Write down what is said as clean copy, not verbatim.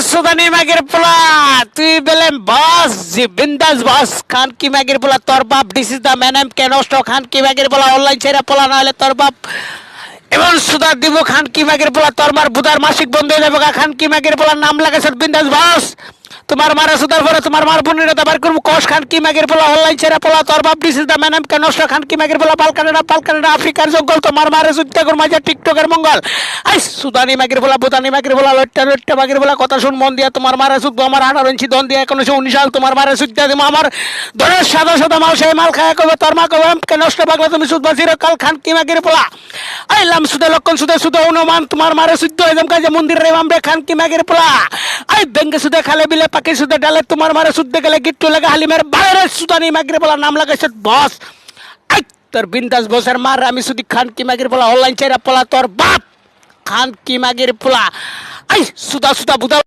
সুদানি মাগের পোলা তুই বলেন বস জি বিন্দাস বস খান কি মাগের পোলা তোর বাপ দিস ইজ দ্য ম্যান এম কে নষ্ট খান কি মাগের পোলা অনলাইন ছেড়ে পোলা না হলে তোর বাপ এমন সুদা দিব খান কি মাগের পোলা তোর মার বুধার মাসিক বন্ধ হয়ে যাবে খান কি মাগের পোলা নাম লাগাছে বিন্দাস বস তোমার মারা সুদার পরে তোমার মার বোনের দাবার করবো কষ খান কি মাগের পোলা অনলাইন ছেড়ে পোলা তোর বাপ দিস ইজ দ্য ম্যান এম কে নষ্ট খান কি মাগের পোলা পালকানেরা আফ্রিকার জঙ্গল তোমার মারে যুদ্ধ কর মাঝে টিকটকের মঙ্গল আই সুদানি মাগের পোলা বুদানি মাগের পোলা লট্টা মাগের পোলা কথা শুন মন দিয়া তোমার মারে যুদ্ধ আমার 18 ইঞ্চি দন দিয়া 1919 সাল তোমার মারে যুদ্ধ দিব আমার ধরে সাদা মাল সেই মাল খায় কবে তোর মা কবে কে নষ্ট পাগলা তুমি সুদ বাজির কাল খান কি মাগের পোলা আইলাম সুদে লক্ষণ সুদে অনুমান তোমার মারে যুদ্ধ হয়ে কাজে মন্দির রে আমরে খান কি মাগের পোলা আই বেঙ্গে সুদে খালে বিলে পাখি সুদে ডালে তোমার মারে সুদে গেলে গিট্টু লাগে হালিমের বাইরে সুদানি মাগের পোলা নাম লাগাইছে বস আই তোর বিন্দাস বসের মার আমি সুদি খান কি মাগের পোলা অনলাইন চাইরা পোলা তোর বাপ খান কি মাগের পোলা আই সুদা বুদা